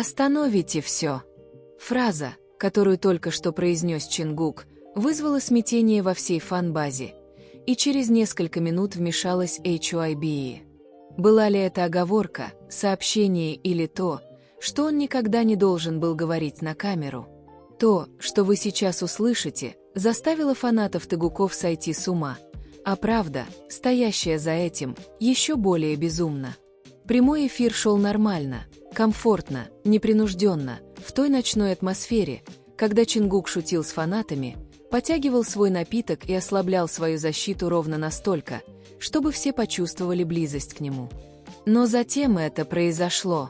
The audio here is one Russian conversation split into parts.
Остановите все. Фраза, которую только что произнес Чингук, вызвала смятение во всей фан-базе, и через несколько минут вмешалась HYBE. Была ли это оговорка, сообщение или то, что он никогда не должен был говорить на камеру? То, что вы сейчас услышите, заставило фанатов Тагуков сойти с ума, а правда, стоящая за этим, еще более безумна. Прямой эфир шел нормально, комфортно, непринужденно, в той ночной атмосфере, когда Чингук шутил с фанатами, потягивал свой напиток и ослаблял свою защиту ровно настолько, чтобы все почувствовали близость к нему. Но затем это произошло.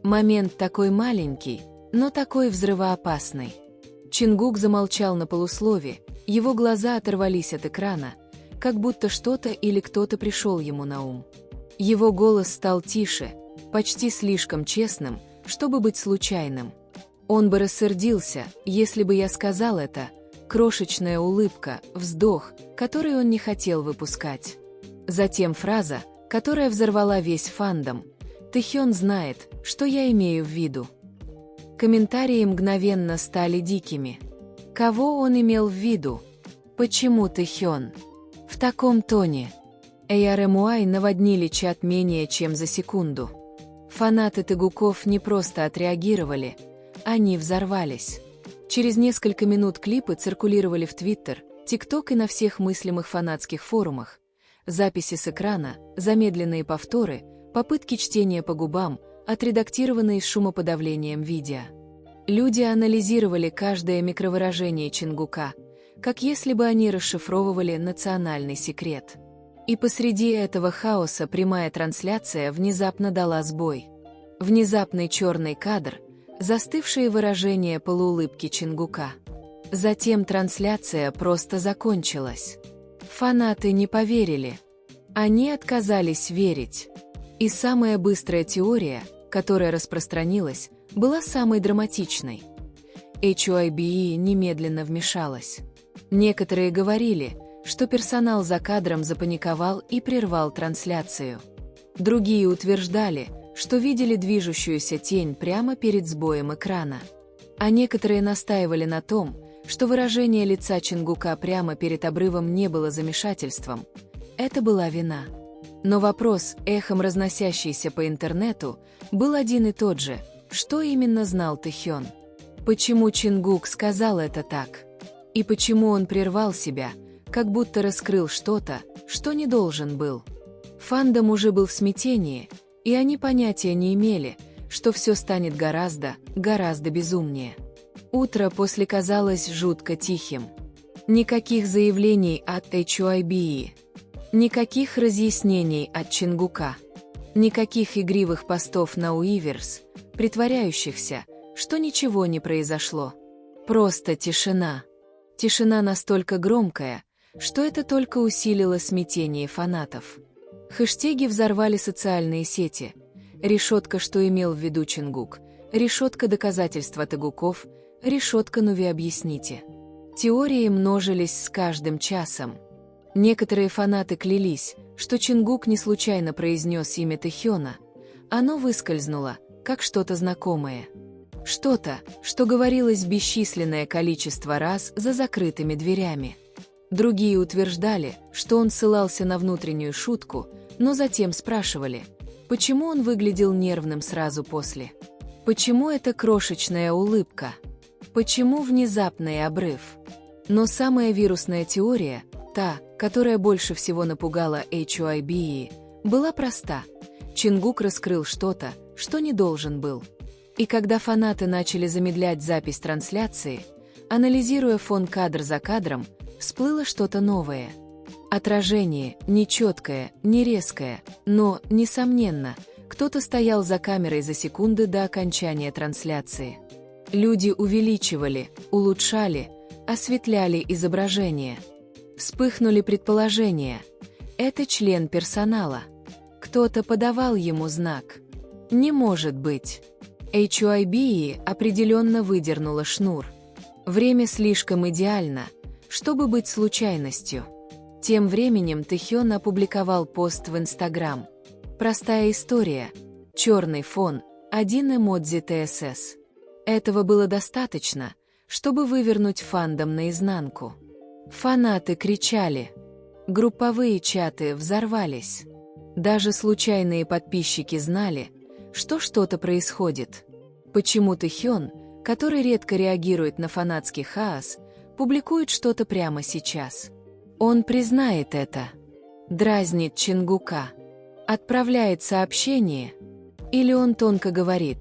Момент такой маленький, но такой взрывоопасный. Чингук замолчал на полуслове, его глаза оторвались от экрана, как будто что-то или кто-то пришел ему на ум. Его голос стал тише, почти слишком честным, чтобы быть случайным. Он бы рассердился, если бы я сказал это, крошечная улыбка, вздох, который он не хотел выпускать. Затем фраза, которая взорвала весь фандом. Тэхён знает, что я имею в виду. Комментарии мгновенно стали дикими. Кого он имел в виду? Почему Тэхён? В таком тоне. ARMY наводнили чат менее чем за секунду. Фанаты Тагуков не просто отреагировали, они взорвались. Через несколько минут клипы циркулировали в Твиттер, ТикТок и на всех мыслимых фанатских форумах. Записи с экрана, замедленные повторы, попытки чтения по губам, отредактированные с шумоподавлением видео. Люди анализировали каждое микровыражение Чингука, как если бы они расшифровывали национальный секрет. И посреди этого хаоса прямая трансляция внезапно дала сбой. Внезапный черный кадр, застывшие выражения полуулыбки Чингука. Затем трансляция просто закончилась. Фанаты не поверили. Они отказались верить. И самая быстрая теория, которая распространилась, была самой драматичной. HYBE немедленно вмешалась. Некоторые говорили, что персонал за кадром запаниковал и прервал трансляцию. Другие утверждали, что видели движущуюся тень прямо перед сбоем экрана. А некоторые настаивали на том, что выражение лица Чингука прямо перед обрывом не было замешательством. Это была вина. Но вопрос, эхом разносящийся по интернету, был один и тот же: что именно знал Тэхён? Почему Чингук сказал это так? И почему он прервал себя, как будто раскрыл что-то, что не должен был? Фандом уже был в смятении, и они понятия не имели, что все станет гораздо безумнее. Утро после казалось жутко тихим. Никаких заявлений от HYBE. Никаких разъяснений от Чингука. Никаких игривых постов на Уиверс, притворяющихся, что ничего не произошло. Просто тишина. Тишина настолько громкая, что это только усилило смятение фанатов. Хэштеги взорвали социальные сети. Решетка, что имел в виду Чингук. Решетка доказательства Тагуков. Решетка, ну вы объясните. Теории множились с каждым часом. Некоторые фанаты клялись, что Чингук не случайно произнес имя Тэхёна. Оно выскользнуло, как что-то знакомое. Что-то, что говорилось бесчисленное количество раз за закрытыми дверями. Другие утверждали, что он ссылался на внутреннюю шутку, но затем спрашивали, почему он выглядел нервным сразу после. Почему эта крошечная улыбка? Почему внезапный обрыв? Но самая вирусная теория, та, которая больше всего напугала HYBE, была проста. Чингук раскрыл что-то, что не должен был. И когда фанаты начали замедлять запись трансляции, анализируя фон кадр за кадром, всплыло что-то новое. Отражение, нечеткое, не резкое, но, несомненно, кто-то стоял за камерой за секунды до окончания трансляции. Люди увеличивали, улучшали, осветляли изображение. Вспыхнули предположения. Это член персонала. Кто-то подавал ему знак. Не может быть. HYBE определенно выдернула шнур. Время слишком идеально, чтобы быть случайностью. Тем временем Тэхён опубликовал пост в Инстаграм. Простая история. Черный фон, один эмодзи ТСС. Этого было достаточно, чтобы вывернуть фандом наизнанку. Фанаты кричали. Групповые чаты взорвались. Даже случайные подписчики знали, что что-то происходит. Почему Тэхён, который редко реагирует на фанатский хаос, публикует что-то прямо сейчас? Он признает это. Дразнит Чингука. Отправляет сообщение. Или он тонко говорит: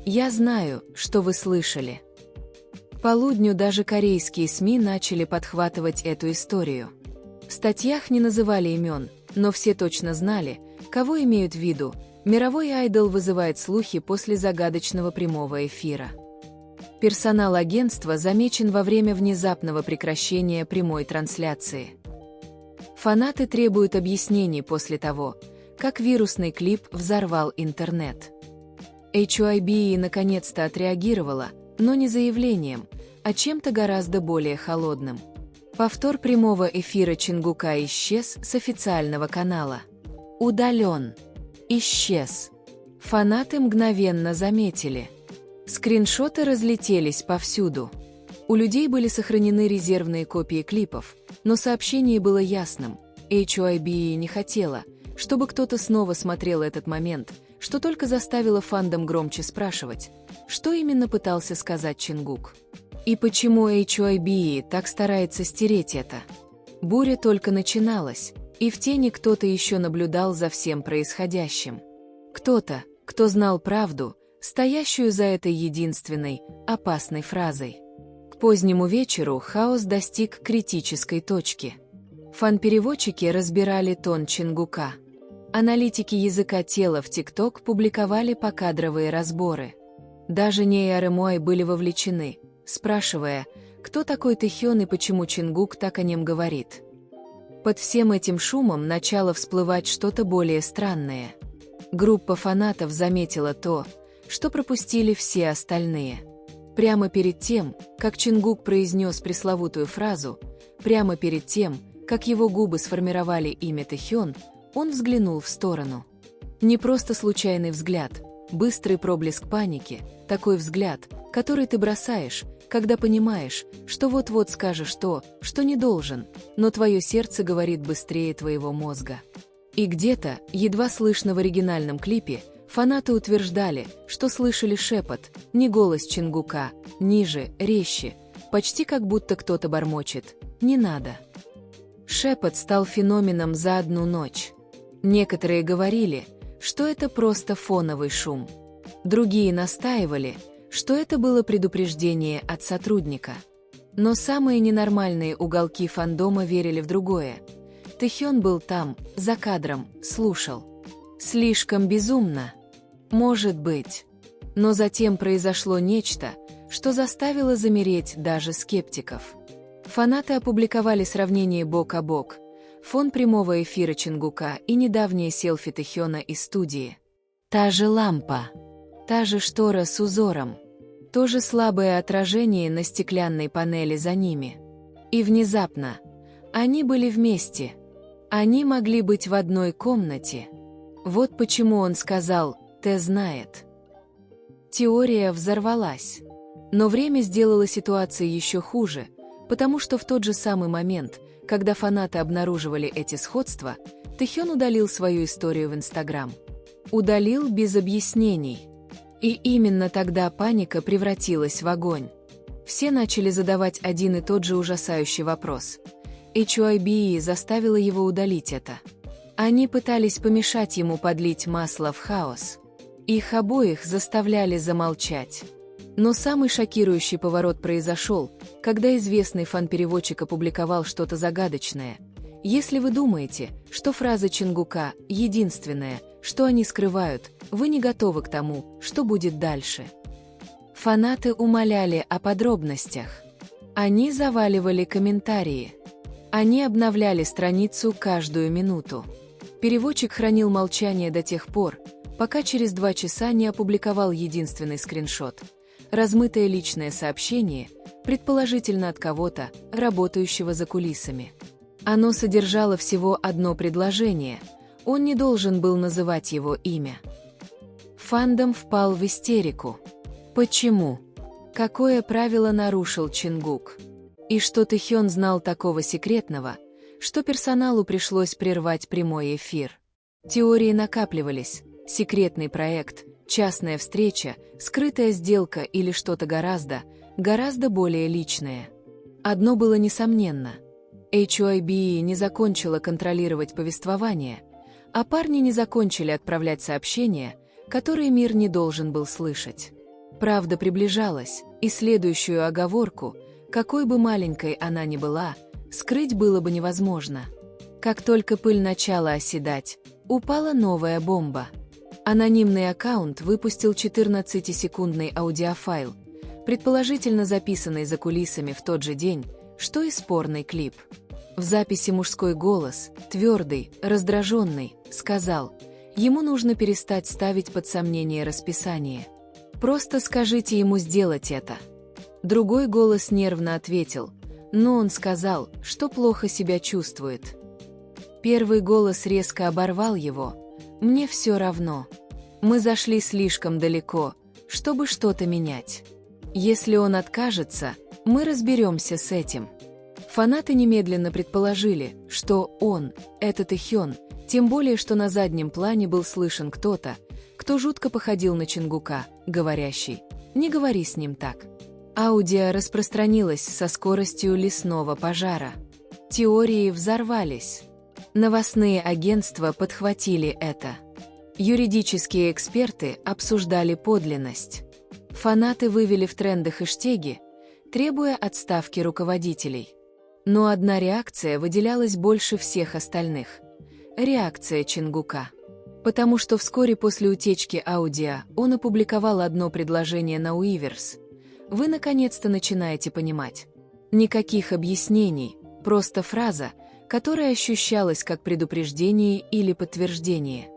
«Я знаю, что вы слышали». К полудню даже корейские СМИ начали подхватывать эту историю. В статьях не называли имен, но все точно знали, кого имеют в виду. Мировой айдол вызывает слухи после загадочного прямого эфира. Персонал агентства замечен во время внезапного прекращения прямой трансляции. Фанаты требуют объяснений после того, как вирусный клип взорвал интернет. HYBE наконец-то отреагировала, но не заявлением, а чем-то гораздо более холодным. Повтор прямого эфира Чингука исчез с официального канала. Удален. Исчез. Фанаты мгновенно заметили. Скриншоты разлетелись повсюду. У людей были сохранены резервные копии клипов, но сообщение было ясным. HYBE не хотела, чтобы кто-то снова смотрел этот момент, что только заставило фандом громче спрашивать, что именно пытался сказать Чингук. И почему HYBE так старается стереть это? Буря только начиналась, и в тени кто-то еще наблюдал за всем происходящим. Кто-то, кто знал правду, стоящую за этой единственной, опасной фразой. К позднему вечеру хаос достиг критической точки. Фан-переводчики разбирали тон Чингука. Аналитики языка тела в ТикТок публиковали покадровые разборы. Даже нейромои были вовлечены, спрашивая, кто такой Тэхён и почему Чингук так о нем говорит. Под всем этим шумом начало всплывать что-то более странное. Группа фанатов заметила то, что пропустили все остальные. Прямо перед тем, как Чингук произнес пресловутую фразу, прямо перед тем, как его губы сформировали имя Тэхён, он взглянул в сторону. Не просто случайный взгляд, быстрый проблеск паники, такой взгляд, который ты бросаешь, когда понимаешь, что вот-вот скажешь то, что не должен, но твое сердце говорит быстрее твоего мозга. И где-то, едва слышно в оригинальном клипе, фанаты утверждали, что слышали шепот, не голос Чингука, ниже, резче, почти как будто кто-то бормочет: «Не надо». Шепот стал феноменом за одну ночь. Некоторые говорили, что это просто фоновый шум. Другие настаивали, что это было предупреждение от сотрудника. Но самые ненормальные уголки фандома верили в другое. Тэхён был там, за кадром, слушал. Слишком безумно. Может быть. Но затем произошло нечто, что заставило замереть даже скептиков. Фанаты опубликовали сравнение бок о бок. Фон прямого эфира Чингука и недавнее селфи Тэхёна из студии. Та же лампа. Та же штора с узором. То же слабое отражение на стеклянной панели за ними. И внезапно они были вместе. Они могли быть в одной комнате. Вот почему он сказал «Тэ знает». Теория взорвалась. Но время сделало ситуацию еще хуже, потому что в тот же самый момент, когда фанаты обнаруживали эти сходства, Тэхён удалил свою историю в Инстаграм. Удалил без объяснений. И именно тогда паника превратилась в огонь. Все начали задавать один и тот же ужасающий вопрос. HYBE заставила его удалить это. Они пытались помешать ему подлить масло в хаос. Их обоих заставляли замолчать. Но самый шокирующий поворот произошел, когда известный фан-переводчик опубликовал что-то загадочное. Если вы думаете, что фраза Чингука — единственное, что они скрывают, вы не готовы к тому, что будет дальше. Фанаты умоляли о подробностях. Они заваливали комментарии. Они обновляли страницу каждую минуту. Переводчик хранил молчание до тех пор, пока через 2 часа не опубликовал единственный скриншот. Размытое личное сообщение, предположительно от кого-то, работающего за кулисами. Оно содержало всего одно предложение, он не должен был называть его имя. Фандом впал в истерику. Почему? Какое правило нарушил Чингук? И что Тэхён знал такого секретного, что персоналу пришлось прервать прямой эфир? Теории накапливались: секретный проект, частная встреча, скрытая сделка или что-то гораздо более личное. Одно было несомненно: HYBE не закончила контролировать повествование, а парни не закончили отправлять сообщения, которые мир не должен был слышать. Правда приближалась, и следующую оговорку, какой бы маленькой она ни была, скрыть было бы невозможно. Как только пыль начала оседать, упала новая бомба. Анонимный аккаунт выпустил 14-секундный аудиофайл, предположительно записанный за кулисами в тот же день, что и спорный клип. В записи мужской голос, твердый, раздраженный, сказал: ему нужно перестать ставить под сомнение расписание. Просто скажите ему сделать это. Другой голос нервно ответил, но он сказал, что плохо себя чувствует. Первый голос резко оборвал его: «Мне все равно. Мы зашли слишком далеко, чтобы что-то менять. Если он откажется, мы разберемся с этим». Фанаты немедленно предположили, что он, этот Тэхён, тем более что на заднем плане был слышен кто-то, кто жутко походил на Чингука, говорящий: «Не говори с ним так». Аудио распространилось со скоростью лесного пожара. Теории взорвались. Новостные агентства подхватили это. Юридические эксперты обсуждали подлинность. Фанаты вывели в тренды хэштеги, требуя отставки руководителей. Но одна реакция выделялась больше всех остальных. Реакция Чингука. Потому что вскоре после утечки аудио он опубликовал одно предложение на Уиверс. Вы наконец-то начинаете понимать. Никаких объяснений, просто фраза, которая ощущалась как предупреждение или подтверждение.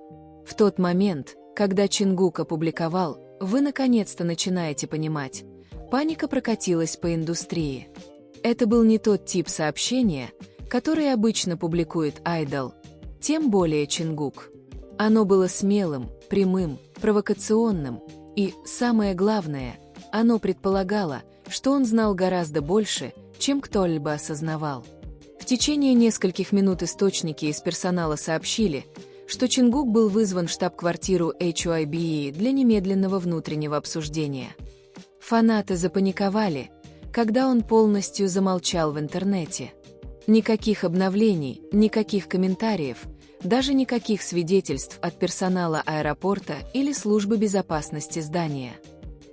В тот момент, когда Чингук опубликовал «Вы наконец-то начинаете понимать», паника прокатилась по индустрии. Это был не тот тип сообщения, который обычно публикует айдол, тем более Чингук. Оно было смелым, прямым, провокационным, и, самое главное, оно предполагало, что он знал гораздо больше, чем кто-либо осознавал. В течение нескольких минут источники из персонала сообщили, что Чингук был вызван в штаб-квартиру HYBE для немедленного внутреннего обсуждения. Фанаты запаниковали, когда он полностью замолчал в интернете. Никаких обновлений, никаких комментариев, даже никаких свидетельств от персонала аэропорта или службы безопасности здания.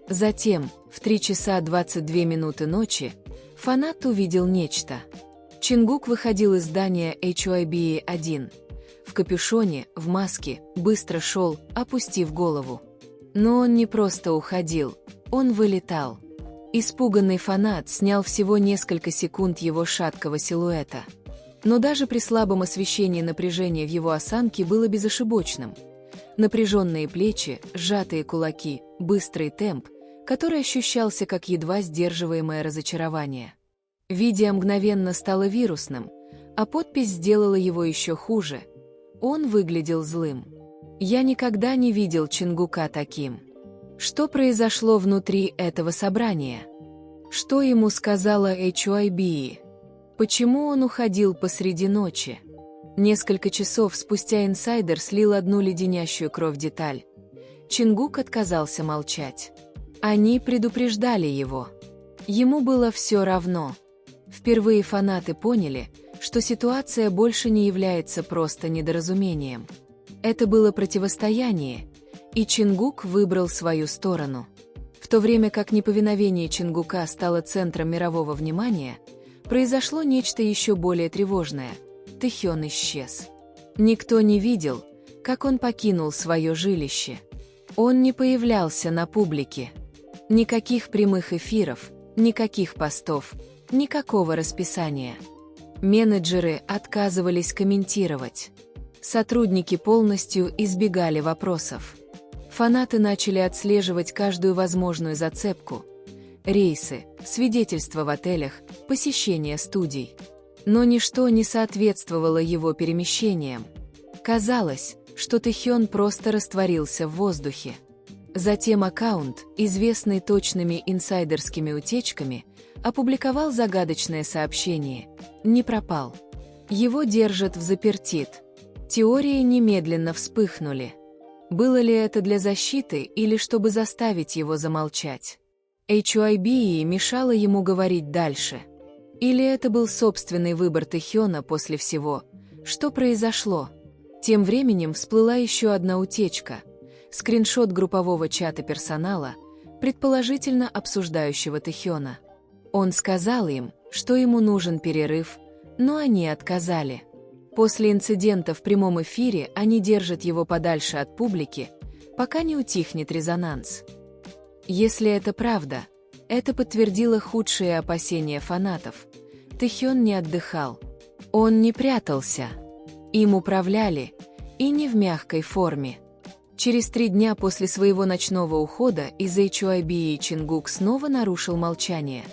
Затем, в 3 часа 22 минуты ночи, фанат увидел нечто. Чингук выходил из здания HYBE-1. В капюшоне, в маске, быстро шел, опустив голову. Но он не просто уходил, он вылетал. Испуганный фанат снял всего несколько секунд его шаткого силуэта. Но даже при слабом освещении напряжение в его осанке было безошибочным. Напряженные плечи, сжатые кулаки, быстрый темп, который ощущался как едва сдерживаемое разочарование. Видео мгновенно стало вирусным, а подпись сделала его еще хуже. Он выглядел злым. Я никогда не видел Чингука таким. Что произошло внутри этого собрания? Что ему сказала HYBE? Почему он уходил посреди ночи? Несколько часов спустя инсайдер слил одну леденящую кровь деталь. Чингук отказался молчать. Они предупреждали его. Ему было все равно. Впервые фанаты поняли, что ситуация больше не является просто недоразумением. Это было противостояние, и Чингук выбрал свою сторону. В то время как неповиновение Чингука стало центром мирового внимания, произошло нечто еще более тревожное. Тэхён исчез. Никто не видел, как он покинул свое жилище. Он не появлялся на публике. Никаких прямых эфиров, никаких постов, никакого расписания. Менеджеры отказывались комментировать. Сотрудники полностью избегали вопросов. Фанаты начали отслеживать каждую возможную зацепку. Рейсы, свидетельства в отелях, посещения студий. Но ничто не соответствовало его перемещениям. Казалось, что Тэхён просто растворился в воздухе. Затем аккаунт, известный точными инсайдерскими утечками, опубликовал загадочное сообщение: «Не пропал». Его держат взаперти. Теории немедленно вспыхнули. Было ли это для защиты или чтобы заставить его замолчать? HYBE мешало ему говорить дальше. Или это был собственный выбор Тэхёна после всего, что произошло? Тем временем всплыла еще одна утечка. Скриншот группового чата персонала, предположительно обсуждающего Тэхёна. Он сказал им, что ему нужен перерыв, но они отказали. После инцидента в прямом эфире они держат его подальше от публики, пока не утихнет резонанс. Если это правда, это подтвердило худшие опасения фанатов. Тэхён не отдыхал. Он не прятался. Им управляли, и не в мягкой форме. Через 3 дня после своего ночного ухода из HYBE Чингук снова нарушил молчание.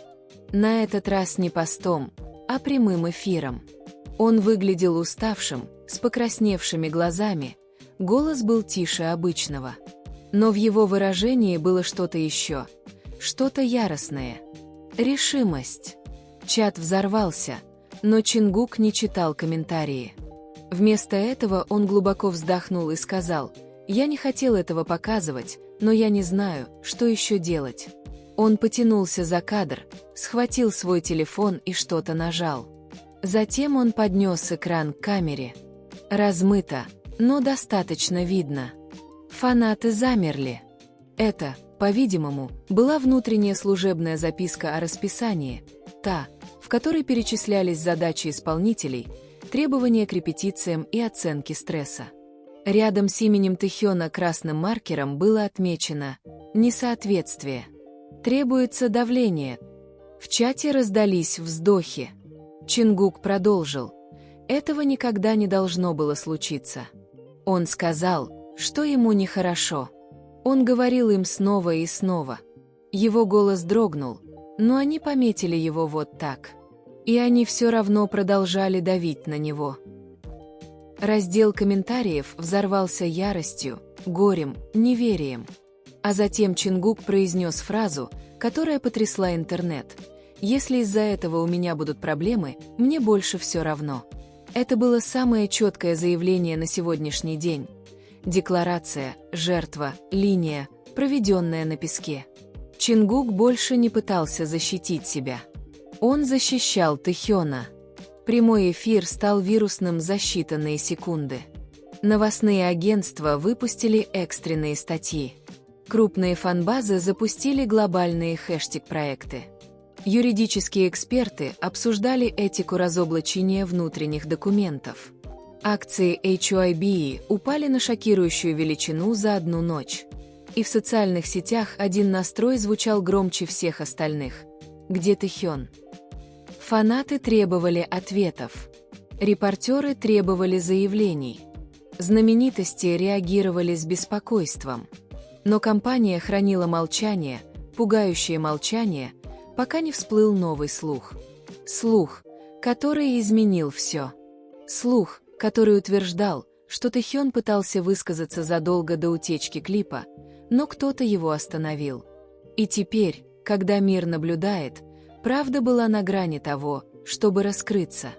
На этот раз не постом, а прямым эфиром. Он выглядел уставшим, с покрасневшими глазами, голос был тише обычного. Но в его выражении было что-то еще, что-то яростное. Решимость. Чат взорвался, но Чингук не читал комментарии. Вместо этого он глубоко вздохнул и сказал: «Я не хотел этого показывать, но я не знаю, что еще делать». Он потянулся за кадр, схватил свой телефон и что-то нажал. Затем он поднес экран к камере. Размыто, но достаточно видно. Фанаты замерли. Это, по-видимому, была внутренняя служебная записка о расписании, та, в которой перечислялись задачи исполнителей, требования к репетициям и оценки стресса. Рядом с именем Тэхёна красным маркером было отмечено «Несоответствие». Требуется давление. В чате раздались вздохи. Чингук продолжил: «Этого никогда не должно было случиться». Он сказал, что ему нехорошо. Он говорил им снова и снова. Его голос дрогнул, но они пометили его вот так. И они все равно продолжали давить на него. Раздел комментариев взорвался яростью, горем, неверием. А затем Чингук произнес фразу, которая потрясла интернет: «Если из-за этого у меня будут проблемы, мне больше все равно». Это было самое четкое заявление на сегодняшний день. Декларация, жертва, линия, проведенная на песке. Чингук больше не пытался защитить себя. Он защищал Тэхёна. Прямой эфир стал вирусным за считанные секунды. Новостные агентства выпустили экстренные статьи. Крупные фанбазы запустили глобальные хэштег-проекты. Юридические эксперты обсуждали этику разоблачения внутренних документов. Акции HYBE упали на шокирующую величину за одну ночь. И в социальных сетях один настрой звучал громче всех остальных. Где Тэхён? Фанаты требовали ответов. Репортеры требовали заявлений. Знаменитости реагировали с беспокойством. Но компания хранила молчание, пугающее молчание, пока не всплыл новый слух. Слух, который изменил все. Слух, который утверждал, что Тэхён пытался высказаться задолго до утечки клипа, но кто-то его остановил. И теперь, когда мир наблюдает, правда была на грани того, чтобы раскрыться.